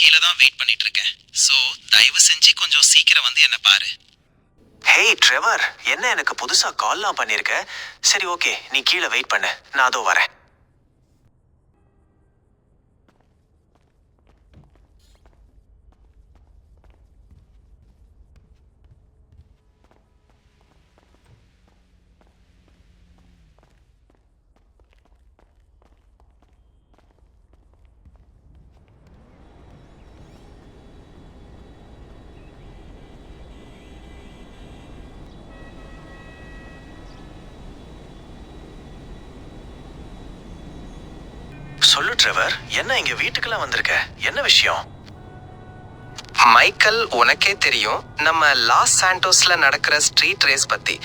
கீழே தான் வெயிட் பண்ணிட்டு இருக்கேன். ஸோ தயவு செஞ்சு கொஞ்சம் சீக்கிரம் வந்து என்ன பாரு. ஹேய் ட்ரெவர், என்ன எனக்கு புதுசா கால்லாம் பண்ணிருக்க? சரி ஓகே, நீ கீழே வெயிட் பண்ணு, நான் அதோ வரேன். சொல்லு ட்ரெவர், என்ன இங்க வீட்டுக்கெல்லாம் வந்திருக்க? என்ன விஷயம்? மைக்கேல், உனக்கே தெரியும் நம்ம லாஸ் சாண்டோஸ்ல நடக்கிற ஸ்ட்ரீட் ரேஸ் பத்தி.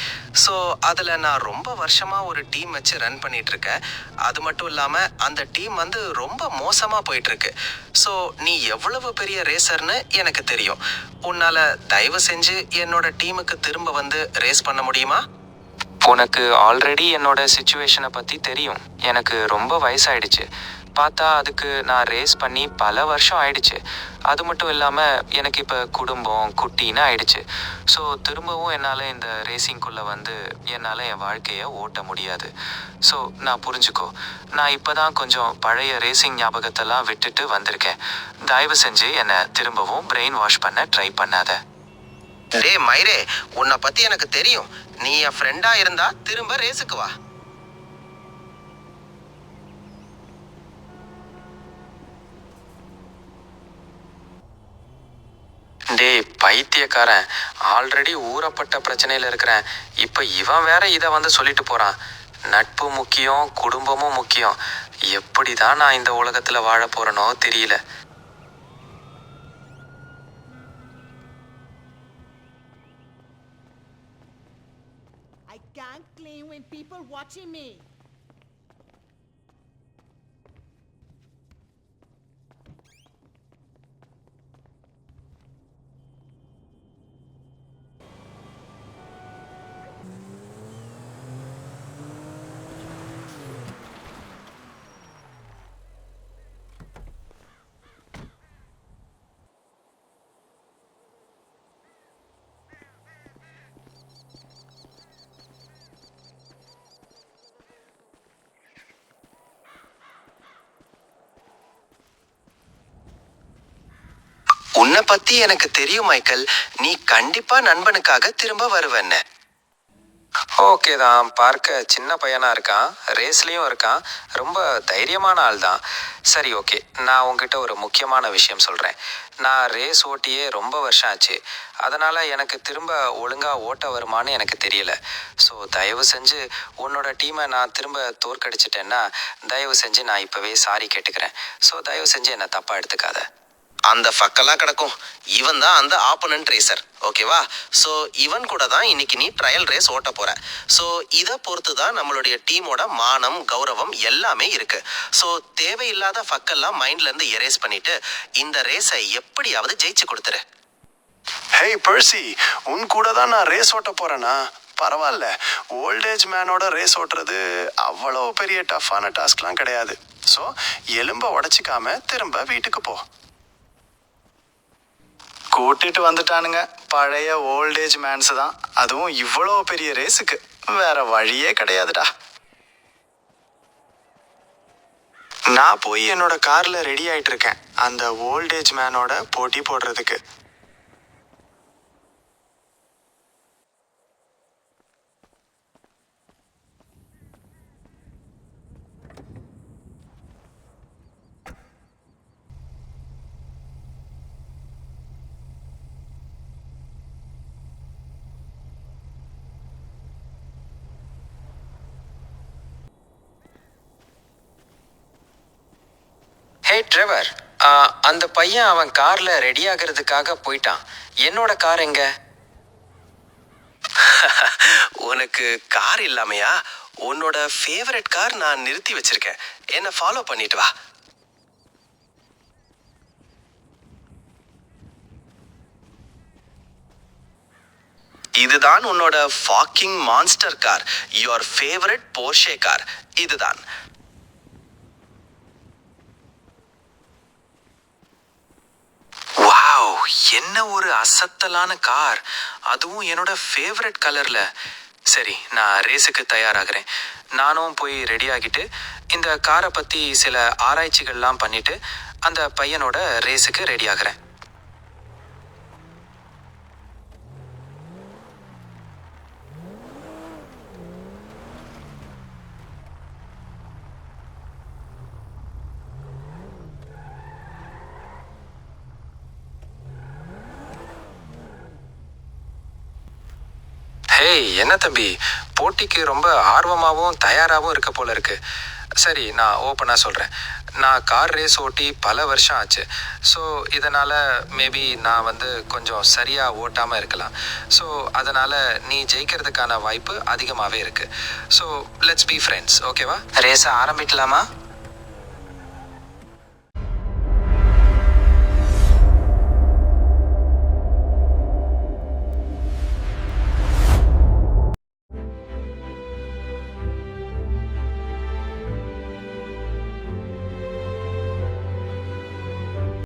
ஸோ அதில் நான் ரொம்ப வருஷமா ஒரு டீம் வச்சு ரன் பண்ணிட்டு இருக்கேன். அது மட்டும் இல்லாமல் அந்த டீம் வந்து ரொம்ப மோசமாக போயிட்டு இருக்கு. ஸோ நீ எவ்வளவு பெரிய ரேசர்னு எனக்கு தெரியும். உன்னால தயவு செஞ்சு என்னோட டீமுக்கு திரும்ப வந்து ரேஸ் பண்ண முடியுமா? உனக்கு ஆல்ரெடி என்னோட சிச்சுவேஷனை பற்றி தெரியும். எனக்கு ரொம்ப வயசாயிடுச்சு. பார்த்தா அதுக்கு நான் ரேஸ் பண்ணி பல வருஷம் ஆயிடுச்சு. அது மட்டும் இல்லாமல் எனக்கு இப்போ குடும்பம் குட்டின்னு ஆயிடுச்சு. ஸோ திரும்பவும் என்னால் இந்த ரேசிங்குள்ளே வந்து என்னால் என் வாழ்க்கையை ஓட்ட முடியாது. ஸோ நான் புரிஞ்சுக்கோ, நான் இப்போ தான் கொஞ்சம் பழைய ரேசிங் ஞாபகத்தெல்லாம் விட்டுட்டு வந்திருக்கேன். தயவு செஞ்சு என்னை திரும்பவும் பிரெயின் வாஷ் பண்ண ட்ரை பண்ணாத. டே மைரே, உன்னை பற்றி எனக்கு தெரியும். நீ என் ஃப்ரெண்டாக இருந்தா திரும்ப ரேஸுக்கு வா. டேய் பைத்தியக்காரன், ஆல்ரெடி ஊறப்பட்ட பிரச்சனையில் இருக்கிறேன். இப்போ இவன் வேற இதை வந்து சொல்லிட்டு போகிறான். நட்பு முக்கியம், குடும்பமும் முக்கியம். எப்படி தான் நான் இந்த உலகத்தில் வாழ போகிறேனோ தெரியல. I can't claim when people watching me. உன்னை பத்தி எனக்கு தெரியும் மைக்கேல். நீ கண்டிப்பா நண்பனுக்காக திரும்ப வருவேன்னு. ஓகே தான், பார்க்க சின்ன பையனாக இருக்கான், ரேஸ்லேயும் இருக்கான், ரொம்ப தைரியமான ஆள் தான். சரி ஓகே, நான் உங்ககிட்ட ஒரு முக்கியமான விஷயம் சொல்கிறேன். நான் ரேஸ் ஓட்டியே ரொம்ப வருஷம் ஆச்சு. அதனால் எனக்கு திரும்ப ஒழுங்காக ஓட்ட வருமானு எனக்கு தெரியல. ஸோ தயவு செஞ்சு உன்னோட டீமை நான் திரும்ப தோற்கடிச்சிட்டேன்னா தயவு செஞ்சு நான் இப்போவே சாரி கேட்டுக்கிறேன். ஸோ தயவு செஞ்சு என்னை தப்பாக எடுத்துக்காத. அந்த ஃபக்கெல்லாம் கிடக்கும். இவன் தான் அந்த ஆப்போனன்ட் ரேசர், ஓகேவா? ஸோ இவன் கூட தான் இன்னைக்கு நீ ட்ரையல் ரேஸ் ஓட்ட போற. ஸோ இதை பொறுத்து தான் நம்மளுடைய டீமோட மானம் கௌரவம் எல்லாமே இருக்கு. ஸோ தேவையில்லாத ஃபக்கெல்லாம் மைண்ட்ல இருந்து எரேஸ் பண்ணிட்டு இந்த ரேஸை எப்படியாவது ஜெயிச்சு கொடுத்துரு. ஹேய் பெர்சி, உன் கூட தான் நான் ரேஸ் ஓட்ட போறேனா? பரவாயில்ல, ஓல்டேஜ் மேனோட ரேஸ் ஓட்டுறது அவ்வளோ பெரிய டஃப்பான டாஸ்க்லாம் கிடையாது. ஸோ எலும்பை உடச்சிக்காம திரும்ப வீட்டுக்கு போ. கூட்டிட்டு வந்துட்டானுங்க பழைய ஓல்டேஜ் மேன்ஸ் தான், அதுவும் இவ்வளோ பெரிய ரேஸுக்கு. வேற வழியே கிடையாதுடா. நான் போய் என்னோட கார்ல ரெடி ஆயிட்டு இருக்கேன் அந்த ஓல்டேஜ் மேனோட போட்டி போடுறதுக்கு. ஹே ட்ரெவர், அந்த பையன் அவன் காரில் ரெடி ஆகிறதுக்காக போயிட்டான். என்னோட கார் எங்க? உனக்கு கார் இல்லாமையா? உன்னோட ஃபேவரட் கார் நான் நிறுத்தி வச்சிருக்கேன். என்ன ஃபாலோ பண்ணிட்டு வா. இதுதான் உன்னோட fucking monster car, your favourite Porsche car. இதுதான். வாவ், என்ன ஒரு அசத்தலான கார், அதுவும் என்னோட ஃபேவரட் கலர்ல. சரி, நான் ரேஸுக்கு தயாராகிறேன். நானும் போய் ரெடி ஆகிட்டு இந்த காரை பற்றி சில ஆராய்ச்சிகள்லாம் பண்ணிட்டு அந்த பையனோட ரேஸுக்கு ரெடி ஆகிறேன். ஹேய், என்ன தம்பி, போட்டிக்கு ரொம்ப ஆர்வமாகவும் தயாராகவும் இருக்க போல இருக்கு. சரி, நான் ஓப்பனாக சொல்கிறேன். நான் கார் ரேஸ் ஓட்டி பல வருஷம் ஆச்சு. ஸோ இதனால் மேபி நான் கொஞ்சம் சரியாக ஓட்டாமல் இருக்கலாம். ஸோ அதனால் நீ ஜெயிக்கிறதுக்கான வாய்ப்பு அதிகமாகவே இருக்குது. ஸோ லெட்ஸ் பி ஃப்ரெண்ட்ஸ், ஓகேவா? ரேஸை ஆரம்பிக்கலாமா?